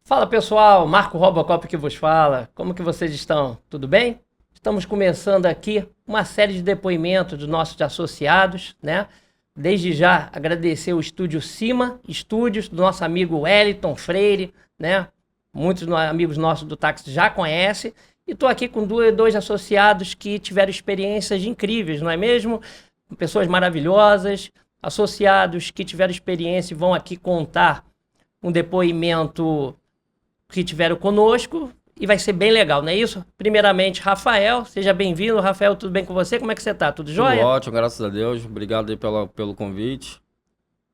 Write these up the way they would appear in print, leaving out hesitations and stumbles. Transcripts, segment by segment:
Fala pessoal, Marco Robocop que vos fala. Como que vocês estão? Tudo bem? Estamos começando aqui uma série de depoimentos dos nossos associados, né? Desde já agradecer o Estúdio Cima Estúdios, do nosso amigo Wellington Freire, né? Muitos amigos nossos do táxi já conhecem. E estou aqui com dois associados que tiveram experiências incríveis, não é mesmo? Pessoas maravilhosas, associados que tiveram experiência e vão aqui contar um depoimento que tiveram conosco e vai ser bem legal, não é isso? Primeiramente, Rafael, seja bem-vindo. Rafael, tudo bem com você? Como é que você tá? Tudo jóia? Tudo ótimo, graças a Deus. Obrigado aí pelo convite.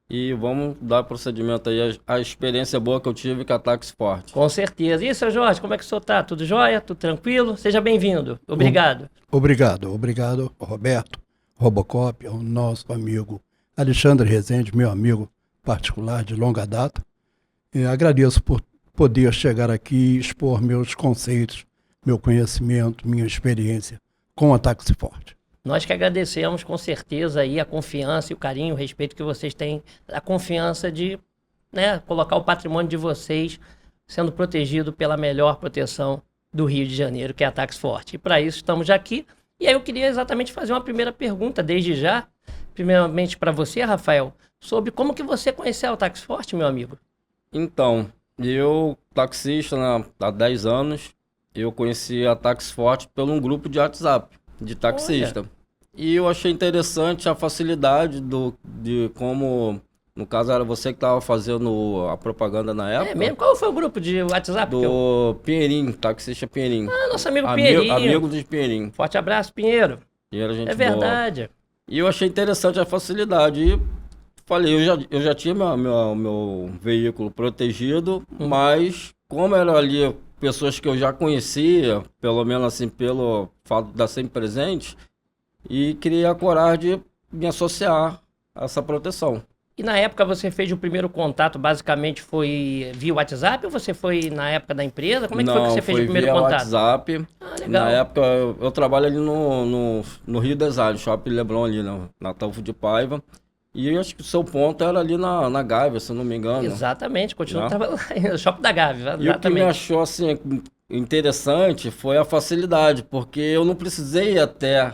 E vamos dar procedimento aí, a experiência boa que eu tive com a Táxi Forte. Com certeza. E, seu Jorge, como é que o senhor tá? Tudo jóia? Tudo tranquilo? Seja bem-vindo. Obrigado. Obrigado, Roberto Robocop, ao nosso amigo Alexandre Rezende, meu amigo particular de longa data. E agradeço por poder chegar aqui e expor meus conceitos, meu conhecimento, minha experiência com a Táxi Forte. Nós que agradecemos com certeza aí a confiança e o carinho, o respeito que vocês têm, a confiança de, né, colocar o patrimônio de vocês sendo protegido pela melhor proteção do Rio de Janeiro, que é a Táxi Forte. E para isso estamos aqui. E aí eu queria exatamente fazer uma primeira pergunta desde já, primeiramente para você, Rafael, sobre como que você conheceu a Táxi Forte, meu amigo? Então, eu, taxista, né, há 10 anos, eu conheci a Táxi Forte por um grupo de WhatsApp, de taxista. Olha. E eu achei interessante a facilidade de como, no caso era você que estava fazendo a propaganda na época. É mesmo? Qual foi o grupo de WhatsApp? Do Pinheirinho, taxista Pinheirinho. Ah, nosso amigo Pinheirinho. Amigo dos Pinheirinho. Forte abraço, Pinheiro. Pinheiro, gente É boa. verdade. E eu achei interessante a facilidade. E falei, eu já tinha meu veículo protegido, mas como era ali pessoas que eu já conhecia, pelo menos assim, pelo fato de estar sempre presente, e criei a coragem de me associar a essa proteção. E na época você fez o primeiro contato, basicamente foi via WhatsApp ou você foi na época da empresa? Como é que foi que você fez o primeiro via contato? WhatsApp. Ah, legal. Na época eu trabalho ali no Rio Design, Shopping Leblon ali, na Taufo de Paiva. E eu acho que o seu ponto era ali na Gávea, se eu não me engano. Exatamente, continua Né? trabalhando no Shopping da Gávea, E o que me exatamente. achou assim interessante foi a facilidade, porque eu não precisei ir até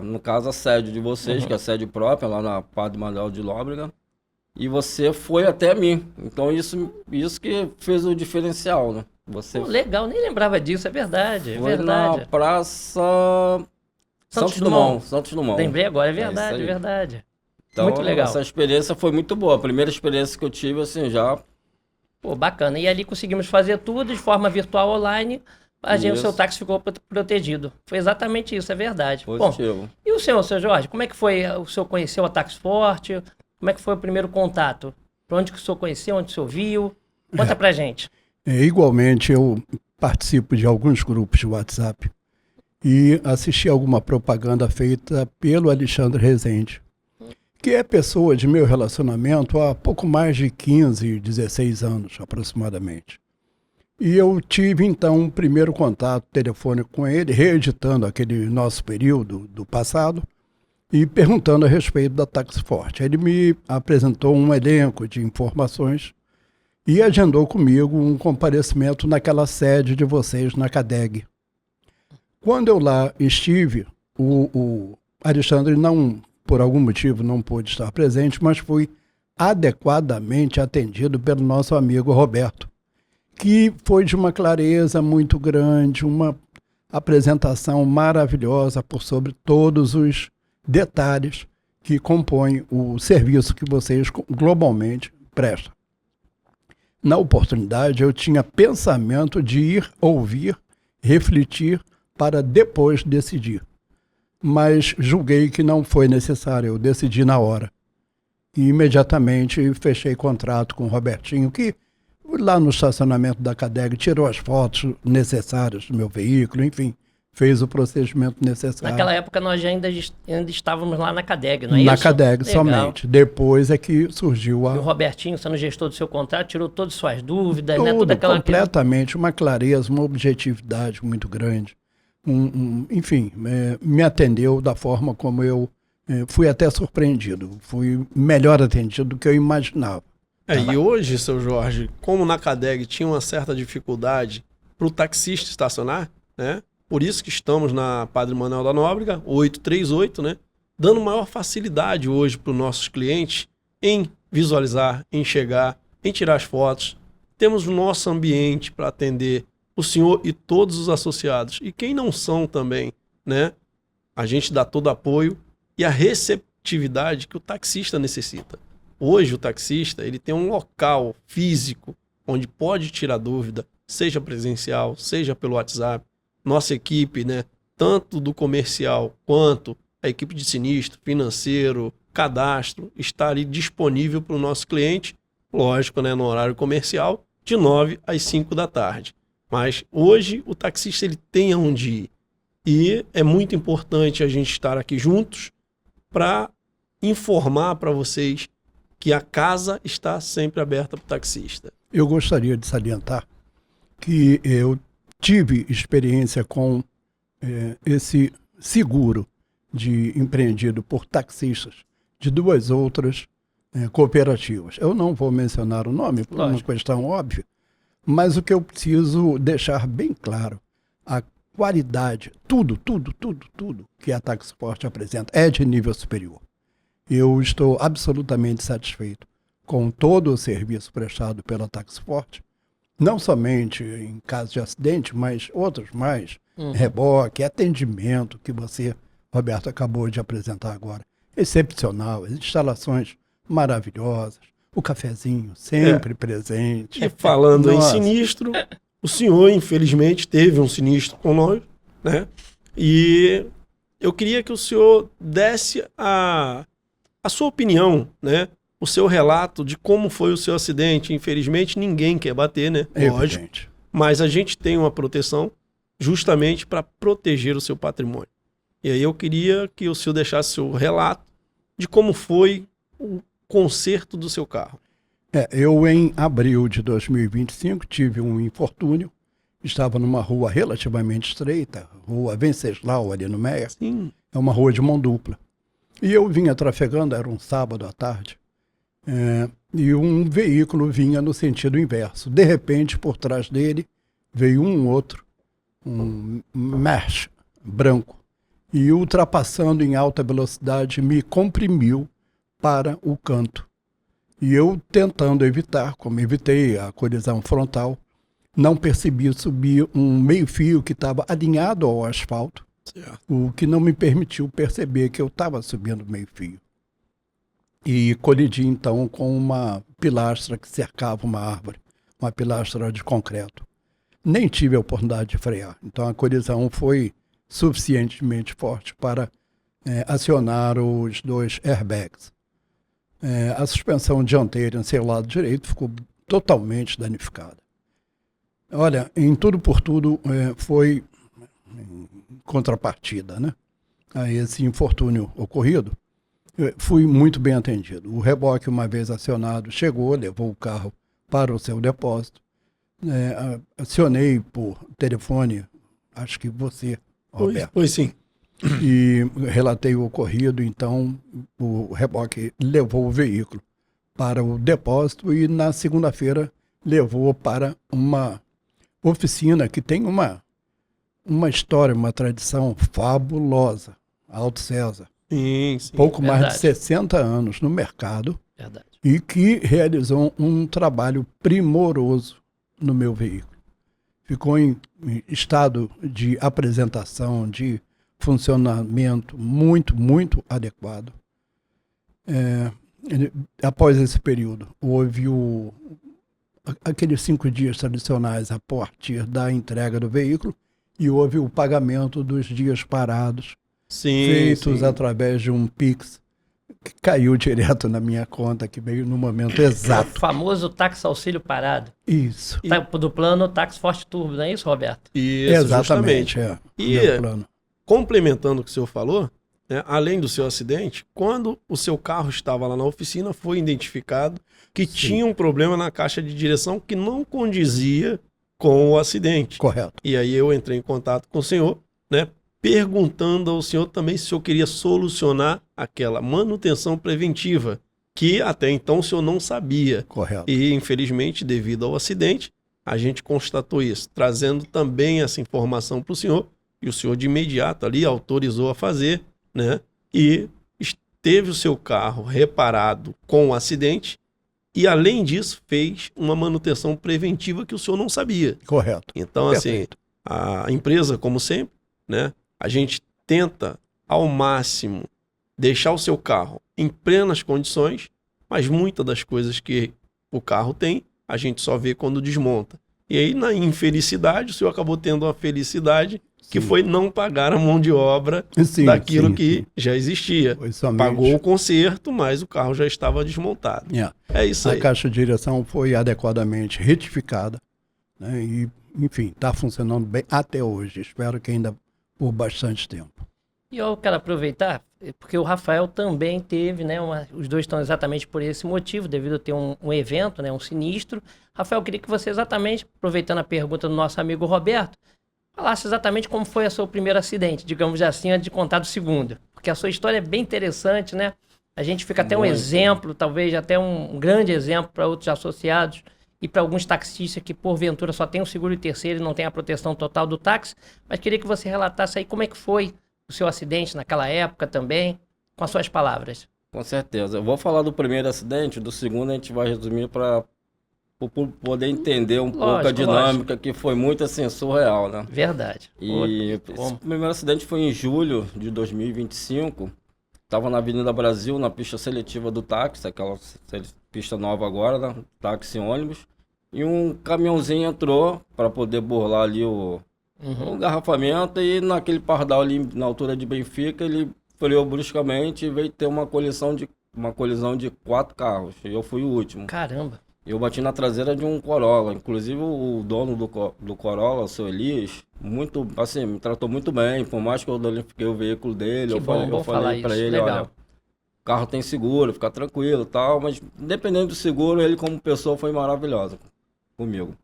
no caso, a sede de vocês, que é a sede própria, lá na Padre Manuel de Nóbrega, e você foi até mim. Então isso que fez o diferencial, né? Você Pô, legal, nem lembrava disso, é verdade, é foi verdade. na Praça Santos Dumont. Lembrei agora, é isso verdade, aí. é verdade. Então, Muito legal. essa experiência foi muito boa. A primeira experiência que eu tive, assim, já... Pô, bacana. E ali conseguimos fazer tudo de forma virtual online, o seu táxi ficou protegido. Foi exatamente isso, é verdade. Positivo. Bom, e o seu Jorge, como é que foi? O senhor conheceu a Táxi Forte? Como é que foi o primeiro contato? Para onde que o senhor conheceu, onde o senhor viu? Conta pra gente. Igualmente, eu participo de alguns grupos de WhatsApp e assisti alguma propaganda feita pelo Alexandre Rezende, que é pessoa de meu relacionamento há pouco mais de 15, 16 anos aproximadamente. E eu tive então um primeiro contato telefônico com ele, reeditando aquele nosso período do passado e perguntando a respeito da Táxi Forte. Ele me apresentou um elenco de informações e agendou comigo um comparecimento naquela sede de vocês na CADEG. Quando eu lá estive, o Alexandre não, por algum motivo, não pôde estar presente, mas fui adequadamente atendido pelo nosso amigo Roberto, que foi de uma clareza muito grande, uma apresentação maravilhosa por sobre todos os detalhes que compõem o serviço que vocês globalmente prestam. Na oportunidade, eu tinha pensamento de ir ouvir, refletir, para depois decidir. Mas julguei que não foi necessário, eu decidi na hora. E imediatamente fechei contrato com o Robertinho, que lá no estacionamento da CADEG tirou as fotos necessárias do meu veículo, enfim, fez o procedimento necessário. Naquela época nós ainda estávamos lá na CADEG, não é Na isso? CADEG Legal. somente. Depois é que surgiu E o Robertinho, sendo gestor do seu contrato, tirou todas as suas dúvidas, né? tudo, Toda aquela... completamente, uma clareza, uma objetividade muito grande. Enfim, me atendeu da forma como eu fui até surpreendido. Fui melhor atendido do que eu imaginava. E hoje, seu Jorge, como na CADEG tinha uma certa dificuldade para o taxista estacionar, né? Por isso que estamos na Padre Manuel da Nóbrega, 838, né? Dando maior facilidade hoje para os nossos clientes em visualizar, em chegar, em tirar as fotos. Temos o nosso ambiente para atender o senhor e todos os associados. E quem não são também, né? A gente dá todo apoio e a receptividade que o taxista necessita. Hoje o taxista ele tem um local físico onde pode tirar dúvida, seja presencial, seja pelo WhatsApp. Nossa equipe, né, tanto do comercial quanto a equipe de sinistro, financeiro, cadastro, está ali disponível para o nosso cliente, lógico, né, no horário comercial, de 9 às 5 da tarde. Mas hoje o taxista ele tem aonde ir. E é muito importante a gente estar aqui juntos para informar para vocês que a casa está sempre aberta para o taxista. Eu gostaria de salientar que eu tive experiência com esse seguro empreendido por taxistas de 2 outras cooperativas. Eu não vou mencionar o nome por uma questão óbvia, mas o que eu preciso deixar bem claro, a qualidade, tudo que a Taxport apresenta é de nível superior. Eu estou absolutamente satisfeito com todo o serviço prestado pela Taxport, não somente em caso de acidente, mas outros mais, reboque, atendimento que você, Roberto, acabou de apresentar agora. Excepcional, as instalações maravilhosas, o cafezinho sempre presente. E falando em sinistro, o senhor, infelizmente, teve um sinistro com nós, né? E eu queria que o senhor desse a sua opinião, né? O seu relato de como foi o seu acidente. Infelizmente, ninguém quer bater, né? Lógico. Evidente. Mas a gente tem uma proteção justamente para proteger o seu patrimônio. E aí eu queria que o senhor deixasse seu relato de como foi o conserto do seu carro. Eu, em abril de 2025, tive um infortúnio. Estava numa rua relativamente estreita, rua Venceslau, ali no Meia. Sim. É uma rua de mão dupla. E eu vinha trafegando, era um sábado à tarde, e um veículo vinha no sentido inverso. De repente, por trás dele, veio um outro, um Merch branco, e ultrapassando em alta velocidade, me comprimiu para o canto. E eu tentando evitar, como evitei a colisão frontal, não percebi subir um meio-fio que estava alinhado ao asfalto, Certo. o que não me permitiu perceber que eu estava subindo meio-fio. E colidi, então, com uma pilastra que cercava uma árvore, uma pilastra de concreto. Nem tive a oportunidade de frear. Então, a colisão foi suficientemente forte para acionar os 2 airbags. A suspensão dianteira em seu lado direito ficou totalmente danificada. Olha, em tudo por tudo, foi contrapartida, né, a esse infortúnio ocorrido. Fui muito bem atendido. O reboque, uma vez acionado, chegou, levou o carro para o seu depósito. Acionei por telefone, acho que você, Roberto. Pois sim. E relatei o ocorrido, então o reboque levou o veículo para o depósito e na segunda-feira levou para uma oficina que tem uma história, uma tradição fabulosa, Alto César. Sim. Pouco mais Verdade. de 60 anos no mercado Verdade. e que realizou um trabalho primoroso no meu veículo. Ficou em estado de apresentação, de funcionamento muito adequado. Após esse período, houve aqueles 5 dias tradicionais a partir da entrega do veículo e houve o pagamento dos dias parados, feitos através de um Pix, que caiu direto na minha conta, que veio no momento O exato. famoso táxi auxílio parado. Isso. Do plano Táxi Forte Turbo, não é isso, Roberto? Isso, Exatamente. justamente. E E plano. complementando o que o senhor falou, né, além do seu acidente, quando o seu carro estava lá na oficina, foi identificado que tinha um problema na caixa de direção que não condizia com o acidente. Correto. E aí eu entrei em contato com o senhor, né, perguntando ao senhor também se o senhor queria solucionar aquela manutenção preventiva. que até então o senhor não sabia. Correto. E, infelizmente, devido ao acidente, a gente constatou isso, trazendo também essa informação para o senhor, e o senhor de imediato ali autorizou a fazer, né? E teve o seu carro reparado com o acidente e, além disso, fez uma manutenção preventiva que o senhor não sabia. Correto. Então, Perfeito. assim, a empresa, como sempre, né? A gente tenta, ao máximo, deixar o seu carro em plenas condições, mas muitas das coisas que o carro tem, a gente só vê quando desmonta. E aí, na infelicidade, o senhor acabou tendo uma felicidade, que Sim. foi não pagar a mão de obra Sim, daquilo sim, que sim. já existia. Foi somente- Pagou o conserto, mas o carro já estava desmontado. É isso A aí. caixa de direção foi adequadamente retificada, né? E, enfim, está funcionando bem até hoje. Espero que ainda por bastante tempo. E eu quero aproveitar, porque o Rafael também teve, né? Os dois estão exatamente por esse motivo, devido a ter um evento, né? Um sinistro. Rafael, eu queria que você exatamente, aproveitando a pergunta do nosso amigo Roberto, falasse exatamente como foi o seu primeiro acidente, digamos assim, antes de contar do segundo. Porque a sua história é bem interessante, né? A gente fica até um Muito. exemplo, talvez até um grande exemplo para outros associados e para alguns taxistas que, porventura, só tem o seguro de terceiro e não tem a proteção total do táxi. Mas queria que você relatasse aí como é que foi o seu acidente naquela época também, com as suas palavras. Com certeza. Eu vou falar do primeiro acidente, do segundo a gente vai resumir para poder entender um pouco a Lógico, dinâmica, que foi muito assim, surreal, né? Verdade. E esse primeiro acidente foi em julho de 2025. Estava na Avenida Brasil, na pista seletiva do táxi, aquela pista nova agora, né? Táxi ônibus. E um caminhãozinho entrou para poder burlar ali o engarrafamento, e naquele pardal ali na altura de Benfica, ele freou bruscamente e veio ter uma colisão de 4 carros. E eu fui o último. Caramba. Eu bati na traseira de um Corolla. Inclusive o dono do Corolla, o seu Elias, muito, assim, me tratou muito bem. Por mais que eu danifiquei o veículo dele, Que eu bom, bom falar falei para isso, ele, legal. olha, o carro tem seguro, fica tranquilo e tal. Mas independente do seguro, ele como pessoa foi maravilhoso comigo.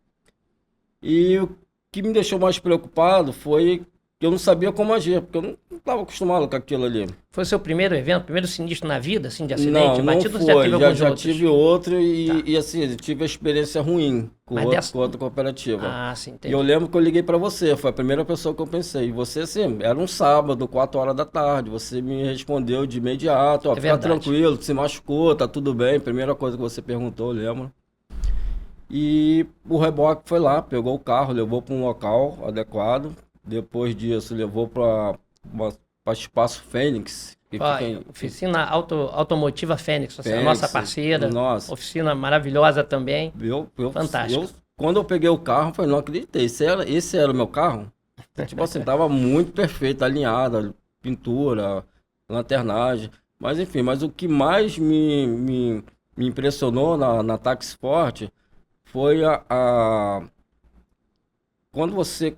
E o que me deixou mais preocupado foi que eu não sabia como agir, porque eu não estava acostumado com aquilo ali. Foi o seu primeiro evento, primeiro sinistro na vida, assim, de acidente? Não Batido, foi, você já teve alguns já outros? tive outro Tá. e assim, tive a experiência ruim com Mas com outra cooperativa. Ah, sim, E entendi. eu lembro que eu liguei para você, foi a primeira pessoa que eu pensei. E você, assim, era um sábado, 4 horas da tarde, você me respondeu de imediato, ó, É fica verdade. tranquilo, se machucou, tá tudo bem, primeira coisa que você perguntou, eu lembro. E o reboque foi lá, pegou o carro, levou para um local adequado, depois disso levou para Espaço Fênix, que fica em Oficina Automotiva Fênix, a Fênix, nossa parceira. nossa. Oficina maravilhosa também. Fantástico. Quando eu peguei o carro, eu falei, não acreditei, esse era o meu carro? Tipo assim, tava muito perfeito, alinhado, pintura, lanternagem. Mas enfim, mas o que mais me impressionou na Taxi Forte foi quando você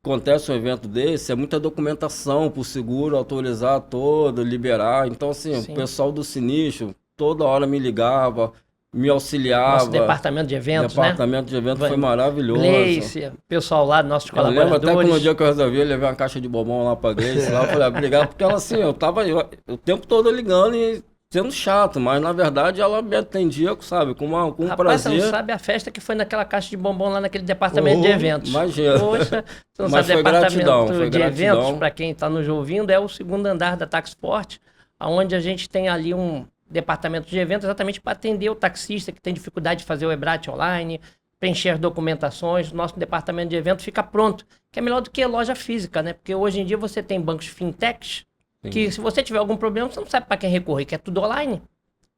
acontece um evento desse, é muita documentação para o seguro autorizar todo, liberar. Então, assim, Sim. o pessoal do sinistro toda hora me ligava, me auxiliava. Nosso departamento de eventos, Departamento de eventos foi maravilhoso. Gleice, pessoal lá, nossos Eu lembro colaboradores. até que no dia que eu resolvi, eu levei uma caixa de bombom lá pra Gleice, lá eu falei, obrigado, porque ela assim, eu tava o tempo todo ligando e sendo chato, mas na verdade ela me atendia, sabe, com um Rapaz, prazer. você não sabe a festa que foi naquela caixa de bombom lá naquele departamento de eventos. Imagina. Poxa, você não Mas sabe, foi departamento gratidão, foi de gratidão. eventos, para quem está nos ouvindo, é o segundo andar da Taxport, onde a gente tem ali um departamento de eventos exatamente para atender o taxista que tem dificuldade de fazer o EBRAT online, preencher documentações. Nosso departamento de eventos fica pronto, que é melhor do que loja física, né? Porque hoje em dia você tem bancos fintechs, que se você tiver algum problema, você não sabe para quem recorrer, que é tudo online.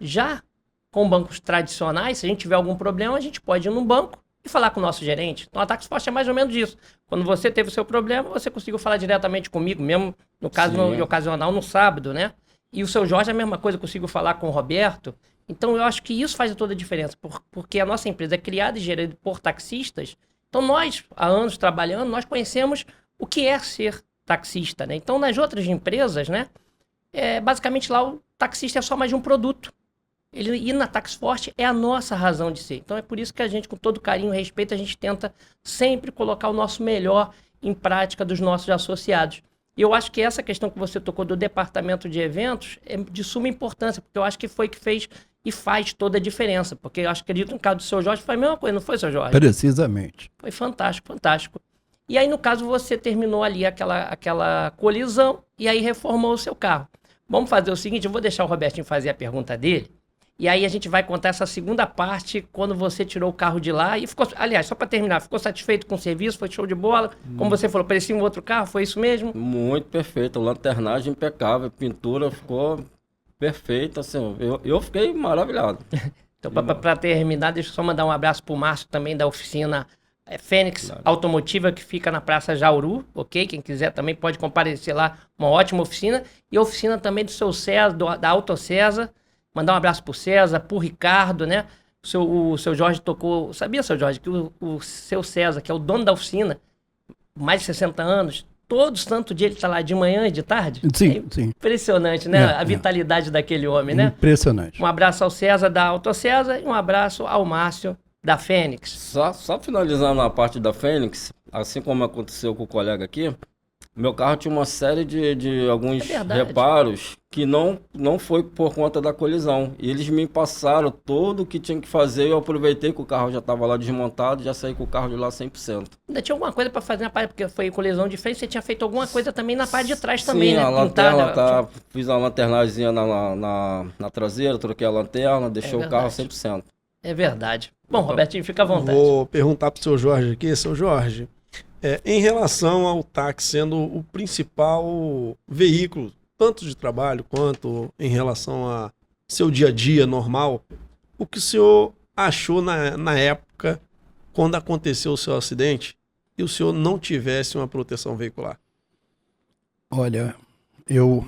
Já com bancos tradicionais, se a gente tiver algum problema, a gente pode ir no banco e falar com o nosso gerente. Então a Taxport é mais ou menos isso. Quando você teve o seu problema, você conseguiu falar diretamente comigo, mesmo no caso de ocasional no sábado, né? E o seu Jorge é a mesma coisa, eu consigo falar com o Roberto. Então eu acho que isso faz toda a diferença, porque a nossa empresa é criada e gerida por taxistas. Então nós, há anos trabalhando, nós conhecemos o que é ser taxista, né? Então nas outras empresas, né? Basicamente lá o taxista é só mais um produto. Ele ir na Taxport é a nossa razão de ser. Então é por isso que a gente, com todo carinho e respeito, a gente tenta sempre colocar o nosso melhor em prática dos nossos associados. E eu acho que essa questão que você tocou do departamento de eventos é de suma importância, porque eu acho que foi que fez e faz toda a diferença, porque eu acredito que no caso do seu Jorge foi a mesma coisa, não foi, seu Jorge? Precisamente. Foi fantástico, fantástico. E aí, no caso, você terminou ali aquela colisão e aí reformou o seu carro. Vamos fazer o seguinte, eu vou deixar o Robertinho fazer a pergunta dele, e aí a gente vai contar essa segunda parte, quando você tirou o carro de lá e ficou... Aliás, só para terminar, ficou satisfeito com o serviço? Foi show de bola? Como você falou, parecia um outro carro, foi isso mesmo? Muito perfeito, lanternagem impecável, pintura ficou perfeita, assim, eu fiquei maravilhado. Então, para terminar, deixa eu só mandar um abraço pro Márcio também, da oficina Fênix Automotiva, que fica na Praça Jauru, ok? Quem quiser também pode comparecer lá, uma ótima oficina. E a oficina também do seu César, da Auto César. Mandar um abraço pro César, pro Ricardo, né? O seu Jorge tocou... Sabia, seu Jorge, que o seu César, que é o dono da oficina, mais de 60 anos, todo santo dia ele tá lá de manhã e de tarde? Sim, sim. Impressionante, né? A vitalidade daquele homem, né? Impressionante. Um abraço ao César da Auto César e um abraço ao Márcio da Fênix. Só finalizando a parte da Fênix, assim como aconteceu com o colega aqui, meu carro tinha uma série de alguns reparos que não foi por conta da colisão. E eles me passaram tudo o que tinha que fazer, eu aproveitei que o carro já estava lá desmontado, já saí com o carro de lá 100%. Ainda tinha alguma coisa para fazer na parte, porque foi colisão de frente, você tinha feito alguma coisa também na parte de trás também, né? A lanterna, fiz a lanternazinha na traseira, troquei a lanterna, deixei o carro 100%. É verdade. Bom, Robertinho, fica à vontade. Vou perguntar pro seu Jorge aqui, seu Jorge, em relação ao táxi sendo o principal veículo, tanto de trabalho quanto em relação a seu dia a dia normal, o que o senhor achou na época, quando aconteceu o seu acidente, e o senhor não tivesse uma proteção veicular? Olha, eu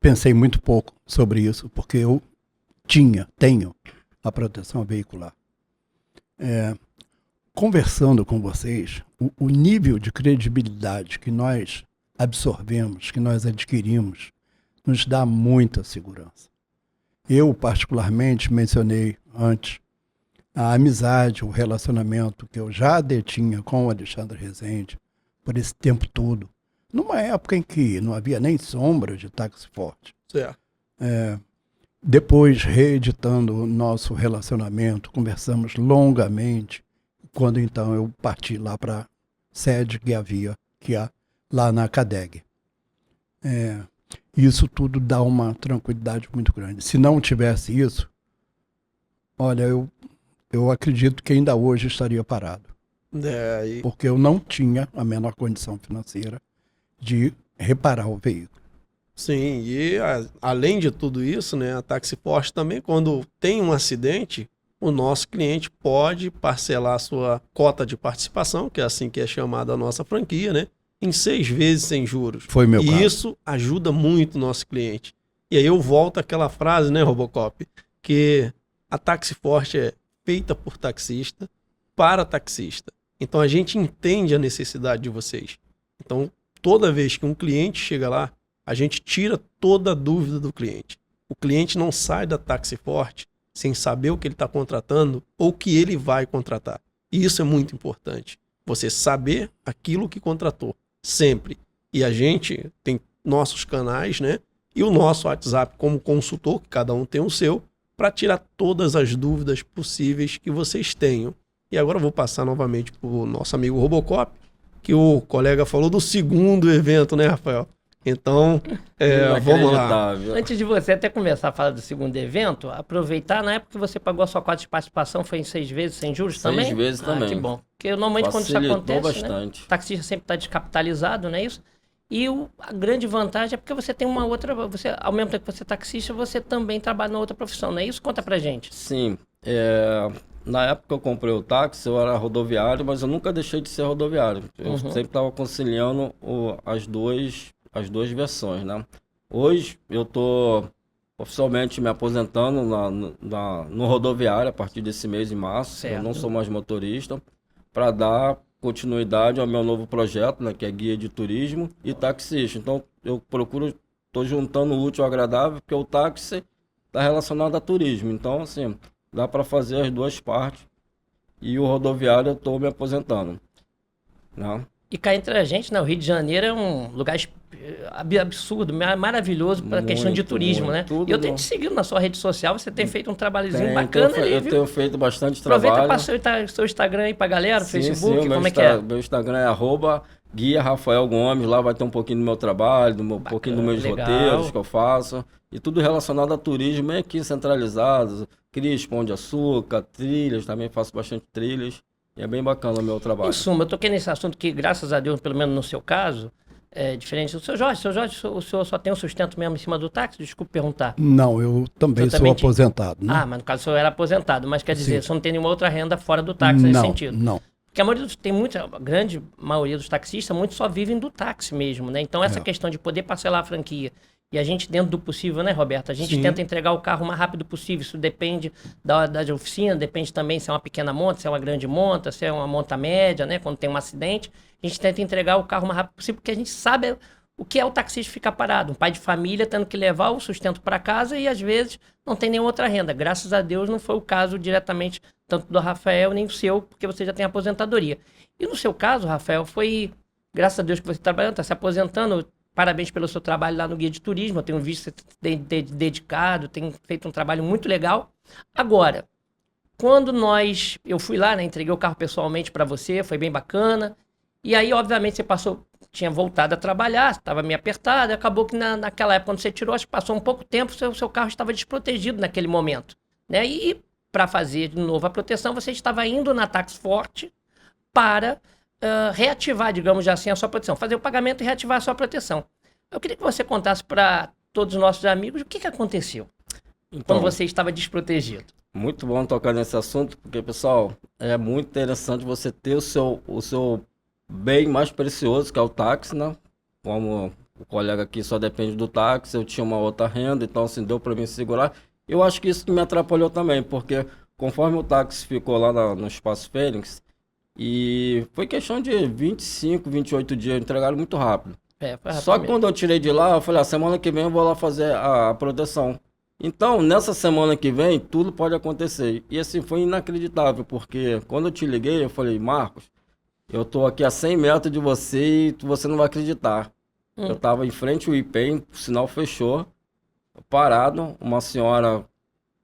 pensei muito pouco sobre isso, porque eu tenho a proteção veicular. Conversando com vocês, o nível de credibilidade que nós absorvemos, que nós adquirimos, nos dá muita segurança. Eu, particularmente, mencionei antes a amizade, o relacionamento que eu já detinha com o Alexandre Rezende por esse tempo todo, numa época em que não havia nem sombra de táxi forte. Certo. Depois, reeditando o nosso relacionamento, conversamos longamente, quando então eu parti lá para a sede que há lá na CADEG. Isso tudo dá uma tranquilidade muito grande. Se não tivesse isso, olha, eu acredito que ainda hoje estaria parado. Porque eu não tinha a menor condição financeira de reparar o veículo. Sim, e além de tudo isso, né, a Táxi Forte também, quando tem um acidente, o nosso cliente pode parcelar a sua cota de participação, que é assim que é chamada a nossa franquia, né, em 6 vezes sem juros. Foi meu caso. E isso ajuda muito o nosso cliente. E aí eu volto àquela frase, né, Robocop, que a Táxi Forte é feita por taxista, para taxista. Então a gente entende a necessidade de vocês. Então toda vez que um cliente chega lá, a gente tira toda a dúvida do cliente. O cliente não sai da Táxi Forte sem saber o que ele está contratando ou o que ele vai contratar. E isso é muito importante. Você saber aquilo que contratou, sempre. E a gente tem nossos canais, né? E o nosso WhatsApp como consultor, que cada um tem o seu, para tirar todas as dúvidas possíveis que vocês tenham. E agora eu vou passar novamente para o nosso amigo Robocop, que o colega falou do segundo evento, né, Rafael? Então, vamos lá. Antes de você até começar a falar do segundo evento, aproveitar, na época que você pagou a sua cota de participação, foi em 6 vezes sem juros também? 6 vezes também. Que bom. Porque normalmente quando isso acontece, bastante. Né, o taxista sempre está descapitalizado, não é isso? E a grande vantagem é porque você tem uma outra... ao mesmo tempo que você é taxista, você também trabalha na outra profissão, não é isso? Conta pra gente. Sim. Na época que eu comprei o táxi, eu era rodoviário, mas eu nunca deixei de ser rodoviário. Eu sempre estava conciliando as duas versões, né? Hoje eu estou oficialmente me aposentando no rodoviário a partir desse mês de março. Certo. Eu não sou mais motorista, para dar continuidade ao meu novo projeto, né, que é guia de turismo e taxista. Então eu estou juntando o útil ao agradável, porque o táxi está relacionado a turismo. Então, assim, dá para fazer as duas partes. E o rodoviário eu estou me aposentando, né? E cá entre a gente, né? O Rio de Janeiro é um lugar absurdo, maravilhoso para a questão de turismo, né? E eu tenho te seguido na sua rede social, você tem feito um trabalhozinho bacana ali, eu viu? tenho feito bastante trabalho. Aproveita para seu Instagram aí pra galera, Sim, Facebook, sim, como é que é? Meu Instagram é @Guia Rafael Gomes, lá vai ter um pouquinho do meu trabalho, um pouquinho dos meus roteiros que eu faço, e tudo relacionado a turismo, bem aqui centralizado, cria Pão de Açúcar, trilhas, também faço bastante trilhas, e é bem bacana o meu trabalho. Em suma, eu toquei nesse assunto que, graças a Deus, pelo menos no seu caso, é diferente do seu Jorge. Seu Jorge, o senhor só tem um sustento mesmo em cima do táxi? Desculpe perguntar. Não, eu também sou aposentado, né? Ah, mas no caso o senhor era aposentado, mas quer dizer, Sim. o senhor não tem nenhuma outra renda fora do táxi nesse sentido? Não. Porque a grande maioria dos taxistas, muitos só vivem do táxi mesmo, né? Então essa questão de poder parcelar a franquia e a gente dentro do possível, né, Roberto? A gente tenta entregar o carro o mais rápido possível. Isso depende da oficina, depende também se é uma pequena monta, se é uma grande monta, se é uma monta média, né? Quando tem um acidente, a gente tenta entregar o carro o mais rápido possível, porque a gente sabe o que é o taxista ficar parado. Um pai de família tendo que levar o sustento para casa e às vezes não tem nenhuma outra renda. Graças a Deus não foi o caso diretamente tanto do Rafael nem do seu, porque você já tem aposentadoria. E no seu caso, Rafael, foi graças a Deus que você está se aposentando. Parabéns pelo seu trabalho lá no Guia de Turismo. Eu tenho visto que você tem dedicado, tem feito um trabalho muito legal. Agora, quando eu fui lá, né, entreguei o carro pessoalmente para você, foi bem bacana. E aí, obviamente, você tinha voltado a trabalhar, estava meio apertado, acabou que naquela época, quando você tirou, acho que passou um pouco tempo, seu carro estava desprotegido naquele momento, né? E para fazer de novo a proteção, você estava indo na Tax Forte para reativar, digamos assim, a sua proteção, fazer o pagamento e reativar a sua proteção. Eu queria que você contasse para todos os nossos amigos o que aconteceu quando você estava desprotegido. Muito bom tocar nesse assunto, porque, pessoal, é muito interessante você ter o seu bem mais precioso, que é o táxi, né? Como o colega aqui só depende do táxi, eu tinha uma outra renda, então assim, deu para mim segurar. Eu acho que isso que me atrapalhou também, porque conforme o táxi ficou lá no Espaço Fênix, e foi questão de 25, 28 dias, entregaram muito rápido. Só que quando eu tirei de lá, eu falei, semana que vem eu vou lá fazer a proteção. Então, nessa semana que vem, tudo pode acontecer. E assim, foi inacreditável, porque quando eu te liguei, eu falei, Marcos, eu tô aqui a 100 metros de você e você não vai acreditar. Eu tava em frente ao IPEM, o sinal fechou, parado, uma senhora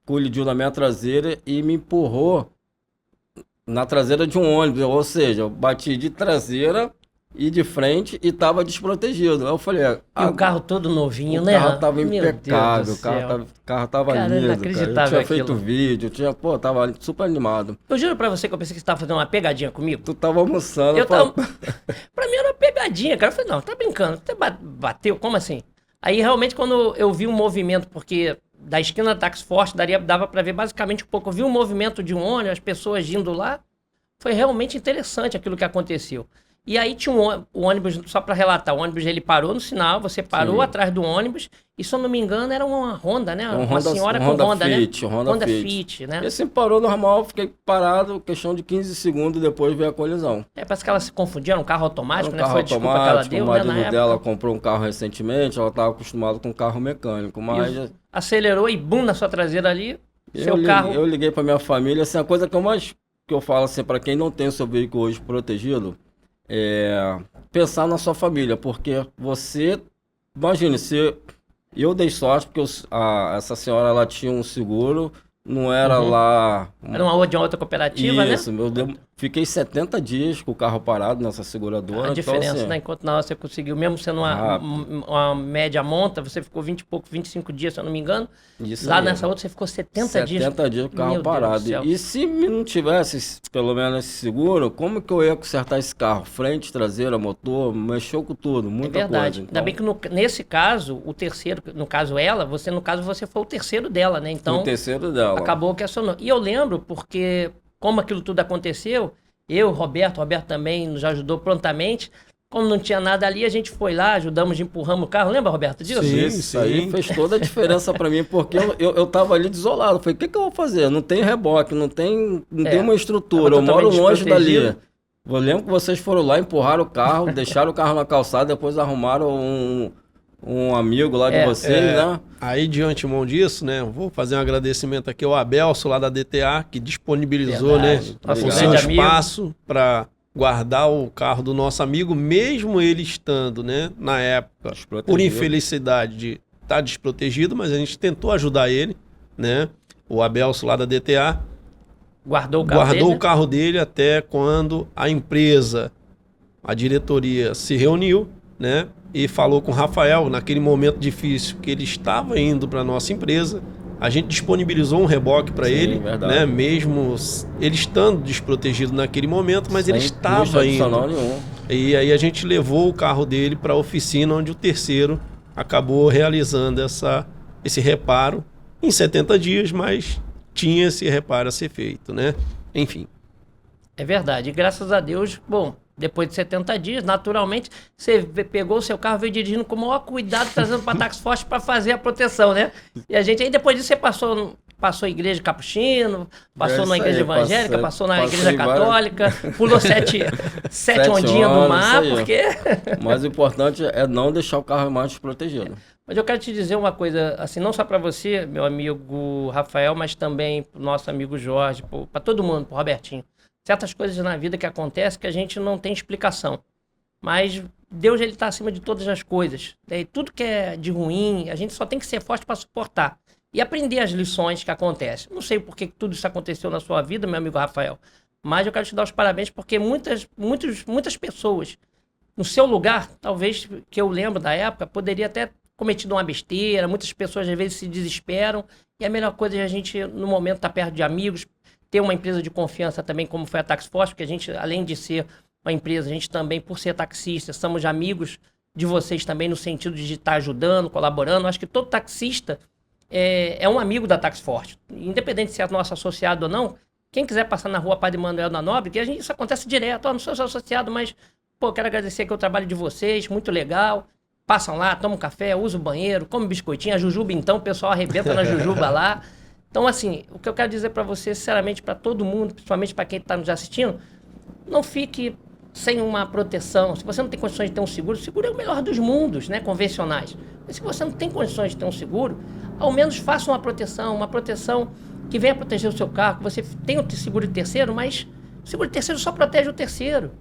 colidiu na minha traseira e me empurrou na traseira de um ônibus, ou seja, eu bati de traseira e de frente e tava desprotegido. Aí eu falei... E o carro todo novinho, né? O carro tava impecável, o carro tava lindo, inacreditável. Eu tinha feito vídeo, tava super animado. Eu juro pra você que eu pensei que você tava fazendo uma pegadinha comigo. Tu tava almoçando. Pra mim era uma pegadinha, cara. Eu falei, não, tá brincando, você bateu, como assim? Aí realmente quando eu vi um movimento, porque da esquina da Tax Force dava pra ver basicamente um pouco, eu vi um movimento de um ônibus, as pessoas indo lá, foi realmente interessante aquilo que aconteceu. E aí tinha o ônibus, só para relatar, o ônibus ele parou no sinal, você parou atrás do ônibus, e se eu não me engano era uma Honda, né? Uma senhora com Honda, Fit, né? Honda Fit, né? Esse parou normal, fiquei parado, questão de 15 segundos, depois veio a colisão. Parece que ela se confundiu, era um carro automático, né? Foi a desculpa que ela deu, o marido né? dela comprou um carro recentemente, ela estava acostumada com carro mecânico, mas... Acelerou e bum na sua traseira ali, carro... Eu liguei para minha família, assim, a coisa que eu falo assim, para quem não tem o seu veículo hoje protegido, pensar na sua família, porque você, imagine, se eu dei sorte, porque essa senhora ela tinha um seguro, não era lá... Era uma outra cooperativa, isso, né? Fiquei 70 dias com o carro parado nessa seguradora. A diferença, então, né? Enquanto na hora você conseguiu, mesmo sendo uma média monta, você ficou 20 e pouco, 25 dias, se eu não me engano. Isso lá aí, nessa outra você ficou 70 dias. 70 dias com o carro parado. E se não tivesse, pelo menos, esse seguro, como que eu ia consertar esse carro? Frente, traseira, motor, mexeu com tudo, muita coisa. Então... Ainda bem que nesse caso, o terceiro, no caso ela, você foi o terceiro dela, né? Então, o terceiro dela. Acabou que acionou. E eu lembro, porque como aquilo tudo aconteceu, eu, Roberto também nos ajudou prontamente. Como não tinha nada ali, a gente foi lá, empurramos o carro. Lembra, Roberto, disso? Sim, isso aí fez toda a diferença para mim, porque eu tava ali desolado. Falei, o que eu vou fazer? Não tem reboque, não tem uma estrutura, eu moro longe dali. Eu lembro que vocês foram lá, empurraram o carro, deixaram o carro na calçada, depois arrumaram um amigo lá de vocês, né? Aí, de antemão disso, né, vou fazer um agradecimento aqui ao Abelso, lá da DTA, que disponibilizou, né, o seu espaço para guardar o carro do nosso amigo, mesmo ele estando, né, na época, por infelicidade de estar desprotegido, mas a gente tentou ajudar ele, né? O Abelso lá da DTA Guardou o carro dele até quando a empresa, a diretoria se reuniu, né? E falou com o Rafael, naquele momento difícil, que ele estava indo para a nossa empresa. A gente disponibilizou um reboque para ele, né? Mesmo ele estando desprotegido naquele momento, mas ele estava indo. E aí a gente levou o carro dele para a oficina, onde o terceiro acabou realizando esse reparo em 70 dias, mas tinha esse reparo a ser feito, né? Enfim. É verdade. E graças a Deus, bom, depois de 70 dias, naturalmente, você pegou o seu carro, veio dirigindo com o maior cuidado, trazendo para a Tax Forte para fazer a proteção, né? E a gente, aí depois disso, você passou a igreja capuchino, passou na igreja evangélica, passou na igreja católica, pulou sete ondinhas do mar, porque... Mas o importante é não deixar o carro mais desprotegido. Mas eu quero te dizer uma coisa, assim, não só para você, meu amigo Rafael, mas também pro nosso amigo Jorge, para todo mundo, pro Robertinho. Certas coisas na vida que acontecem que a gente não tem explicação. Mas Deus, ele está acima de todas as coisas. E tudo que é de ruim, a gente só tem que ser forte para suportar. E aprender as lições que acontecem. Não sei por que tudo isso aconteceu na sua vida, meu amigo Rafael. Mas eu quero te dar os parabéns porque muitas pessoas, no seu lugar, talvez, que eu lembro da época, poderia até cometido uma besteira. Muitas pessoas, às vezes, se desesperam. E a melhor coisa é a gente, no momento, estar perto de amigos, ter uma empresa de confiança também, como foi a Tax Force, porque a gente, além de ser uma empresa, a gente também, por ser taxista, somos amigos de vocês também, no sentido de estar ajudando, colaborando. Acho que todo taxista é um amigo da Tax Force. Independente se é nosso associado ou não, quem quiser passar na rua Padre Manuel da Nóbrega, que isso acontece direto. Não sou seu associado, mas, quero agradecer aqui o trabalho de vocês, muito legal. Passam lá, tomam um café, usam o banheiro, comem biscoitinho, a jujuba então, o pessoal arrebenta na jujuba lá. Então, assim, o que eu quero dizer para você, sinceramente, para todo mundo, principalmente para quem está nos assistindo, não fique sem uma proteção. Se você não tem condições de ter um seguro, o seguro é o melhor dos mundos, né, convencionais. Mas se você não tem condições de ter um seguro, ao menos faça uma proteção que venha proteger o seu carro, que você tenha o seguro de terceiro, mas o seguro de terceiro só protege o terceiro.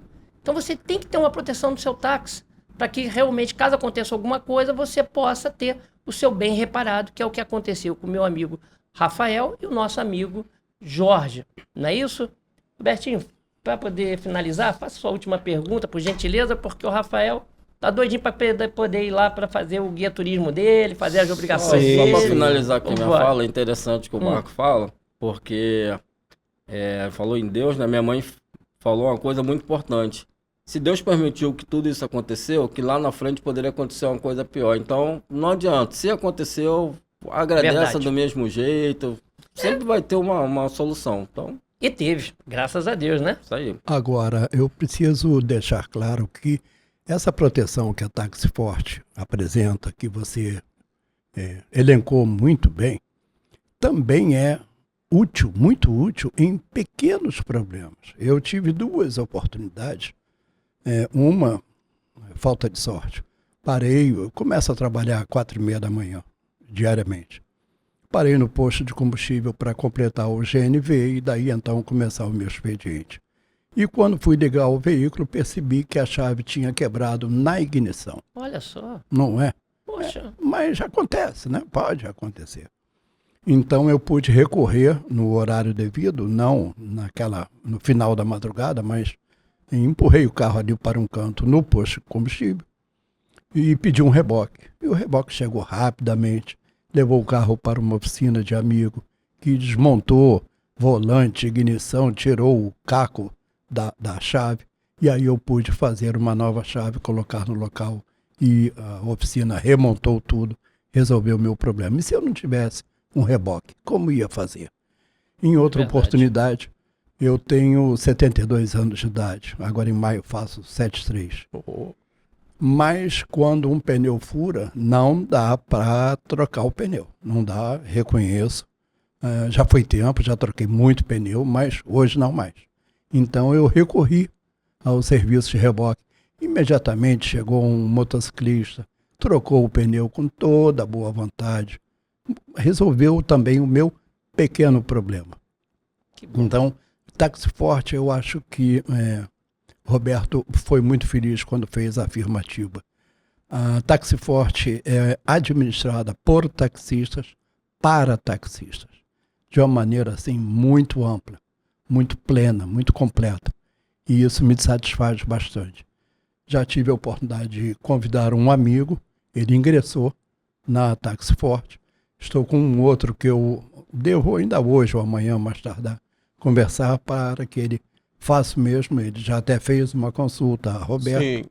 Então, você tem que ter uma proteção do seu táxi, para que realmente, caso aconteça alguma coisa, você possa ter o seu bem reparado, que é o que aconteceu com o meu amigo Rafael e o nosso amigo Jorge. Não é isso? Robertinho, para poder finalizar, faça sua última pergunta, por gentileza, porque o Rafael tá doidinho para poder ir lá para fazer o guia turismo dele, fazer as obrigações dele. Só para finalizar aqui minha fala, é interessante que o Marco fala, porque falou em Deus, né? Minha mãe falou uma coisa muito importante. Se Deus permitiu que tudo isso aconteceu, que lá na frente poderia acontecer uma coisa pior. Então, não adianta. Se aconteceu, agradeça do mesmo jeito. Sempre vai ter uma solução. Então... E teve, graças a Deus, né? Isso aí. Agora, eu preciso deixar claro que essa proteção que a Tax Forte apresenta, que você elencou muito bem, também é útil, muito útil, em pequenos problemas. Eu tive duas oportunidades. Uma, falta de sorte. Eu começo a trabalhar às 4h30 da manhã, diariamente. Parei no posto de combustível para completar o GNV e daí então começar o meu expediente. E quando fui ligar o veículo, percebi que a chave tinha quebrado na ignição. Olha só. Não é? Poxa. Mas acontece, né? Pode acontecer. Então eu pude recorrer no horário devido, não no final da madrugada, mas empurrei o carro ali para um canto no posto de combustível e pedi um reboque. E o reboque chegou rapidamente, levou o carro para uma oficina de amigo que desmontou volante, ignição, tirou o caco da chave e aí eu pude fazer uma nova chave, colocar no local e a oficina remontou tudo, resolveu o meu problema. E se eu não tivesse um reboque, como ia fazer? Em outra oportunidade, eu tenho 72 anos de idade, agora em maio faço 73. Mas quando um pneu fura, não dá para trocar o pneu. Não dá, reconheço. Já foi tempo, já troquei muito pneu, mas hoje não mais. Então eu recorri ao serviço de reboque. Imediatamente chegou um motociclista, trocou o pneu com toda a boa vontade. Resolveu também o meu pequeno problema. Então, Tax Forte, eu acho que Roberto foi muito feliz quando fez a afirmativa. A Táxi Forte é administrada por taxistas para taxistas, de uma maneira assim muito ampla, muito plena, muito completa. E isso me satisfaz bastante. Já tive a oportunidade de convidar um amigo, ele ingressou na Táxi Forte. Estou com um outro que eu devo ainda hoje ou amanhã, mais tardar, conversar para que ele faça o mesmo. Ele já até fez uma consulta a Roberto. Sim.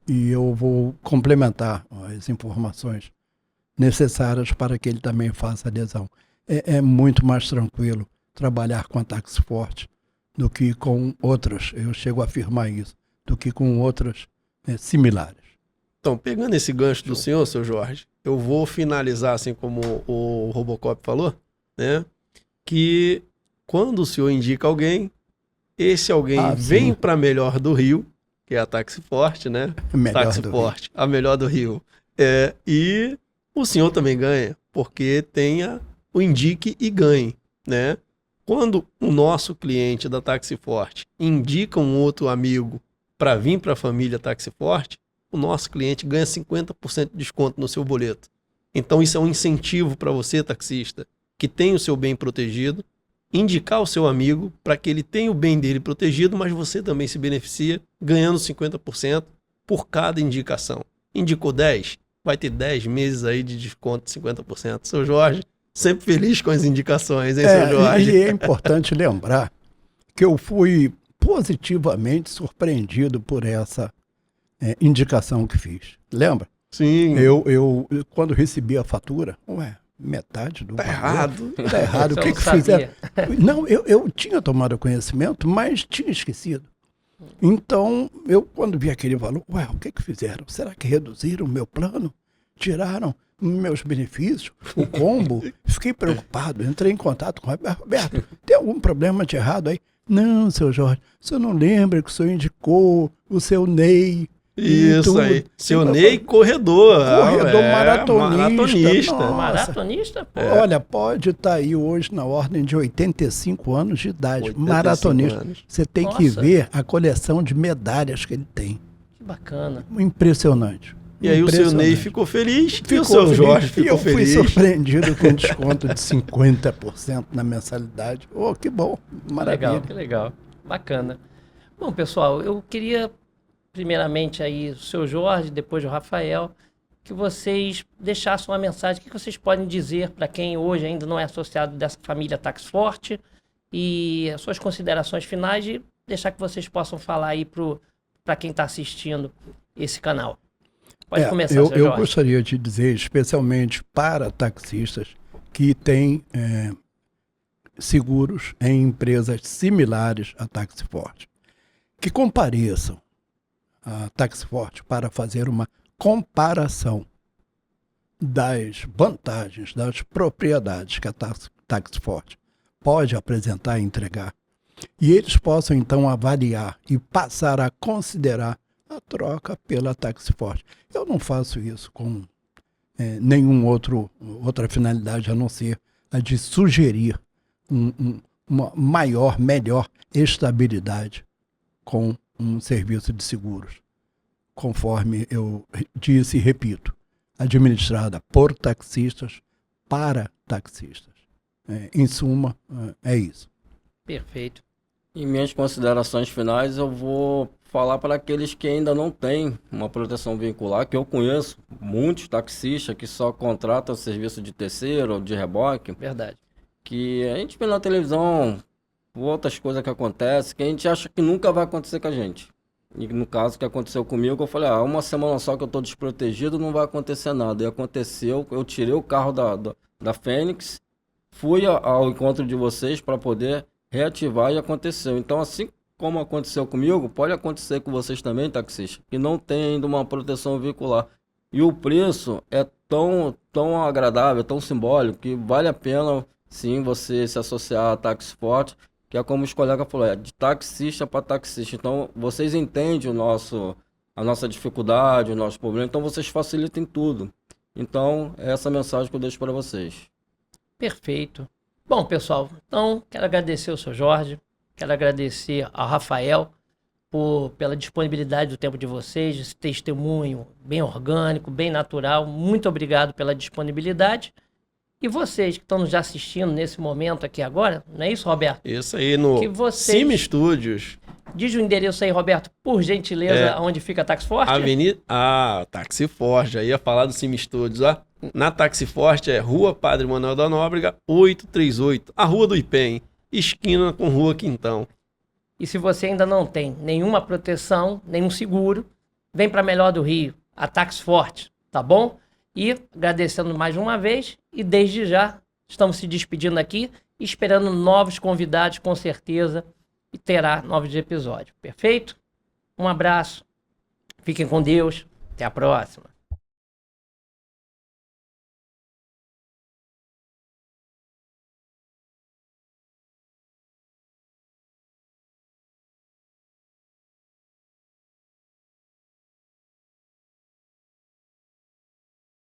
E eu vou complementar as informações necessárias para que ele também faça adesão. É muito mais tranquilo trabalhar com a Táxi Forte do que com outras, eu chego a afirmar isso, do que com outras similares. Então, pegando esse gancho do senhor, seu Jorge, eu vou finalizar, assim como o Robocop falou, né? Que quando o senhor indica alguém, esse alguém vem para a melhor do Rio, que é a Táxi Forte, né? Melhor Táxi do Forte, a melhor do Rio. E o senhor também ganha, porque tenha o indique e ganhe, né? Quando o nosso cliente da Táxi Forte indica um outro amigo para vir para a família Táxi Forte, o nosso cliente ganha 50% de desconto no seu boleto. Então isso é um incentivo para você, taxista, que tem o seu bem protegido, indicar o seu amigo para que ele tenha o bem dele protegido, mas você também se beneficia ganhando 50% por cada indicação. Indicou 10, vai ter 10 meses aí de desconto de 50%. Seu Jorge, sempre feliz com as indicações, hein, seu Jorge? E é importante lembrar que eu fui positivamente surpreendido por essa indicação que fiz. Lembra? Sim. Eu quando recebi a fatura, metade do Tá valor. errado. Tá errado. O que fizeram? Não, eu tinha tomado conhecimento, mas tinha esquecido. Então, eu quando vi aquele valor, o que fizeram? Será que reduziram o meu plano? Tiraram meus benefícios? O combo? Fiquei preocupado, entrei em contato com o Roberto. Tem algum problema de errado aí? Não, seu Jorge, o senhor não lembra que o senhor indicou o seu Ney? Isso aí. Seu Ney, corredor. Maratonista. Nossa. Maratonista? Pô. Olha, pode estar aí hoje na ordem de 85 anos de idade. 85 maratonista. anos. Você tem que ver a coleção de medalhas que ele tem. Que bacana. Impressionante. E aí o seu Ney ficou feliz e o seu feliz, Jorge ficou feliz. E eu fui surpreendido com desconto de 50% na mensalidade. Oh, que bom. Maravilha. Que legal. Bacana. Bom, pessoal, eu queria primeiramente aí o seu Jorge, depois o Rafael, que vocês deixassem uma mensagem. O que vocês podem dizer para quem hoje ainda não é associado dessa família Táxi Forte e as suas considerações finais e deixar que vocês possam falar aí para quem está assistindo esse canal. Pode começar, seu Jorge. Eu gostaria de dizer, especialmente para taxistas que têm seguros em empresas similares à Táxi Forte, que compareçam a Táxi Forte para fazer uma comparação das vantagens, das propriedades que a Táxi Forte pode apresentar e entregar, e eles possam então avaliar e passar a considerar a troca pela Táxi Forte. Eu não faço isso com outra finalidade a não ser a de sugerir uma maior, melhor estabilidade com um serviço de seguros, conforme eu disse e repito, administrada por taxistas para taxistas. Em suma, é isso. Perfeito. Em minhas considerações finais, eu vou falar para aqueles que ainda não têm uma proteção veicular, que eu conheço muitos taxistas que só contratam serviço de terceiro ou de reboque. Verdade. Que a gente vê na televisão outras coisas que acontecem, que a gente acha que nunca vai acontecer com a gente. E no caso que aconteceu comigo, eu falei, uma semana só que eu estou desprotegido, não vai acontecer nada. E aconteceu, eu tirei o carro da Fênix, fui ao encontro de vocês para poder reativar e aconteceu. Então, assim como aconteceu comigo, pode acontecer com vocês também, taxistas, que não tem ainda uma proteção veicular. E o preço é tão agradável, tão simbólico, que vale a pena, sim, você se associar a Táxi Forte, que é como os colegas falaram, de taxista para taxista. Então, vocês entendem a nossa dificuldade, o nosso problema, então vocês facilitem tudo. Então, é essa mensagem que eu deixo para vocês. Perfeito. Bom, pessoal, então, quero agradecer ao seu Jorge, quero agradecer ao Rafael pela disponibilidade do tempo de vocês, esse testemunho bem orgânico, bem natural. Muito obrigado pela disponibilidade. E vocês que estão nos assistindo nesse momento aqui agora, não é isso, Roberto? Isso aí, no Que vocês- Cime Studios. Diz o endereço aí, Roberto, por gentileza, onde fica a Táxi Forte. Avenida. Ah, Táxi Forte. Já ia falar do Cime Studios, ó. Na Táxi Forte é Rua Padre Manuel da Nóbrega, 838. A Rua do Ipém. Esquina com Rua Quintão. E se você ainda não tem nenhuma proteção, nenhum seguro, vem para Melhor do Rio, a Táxi Forte, tá bom? E agradecendo mais uma vez, e desde já estamos se despedindo aqui, esperando novos convidados, com certeza, e terá novos episódios. Perfeito? Um abraço, fiquem com Deus, até a próxima.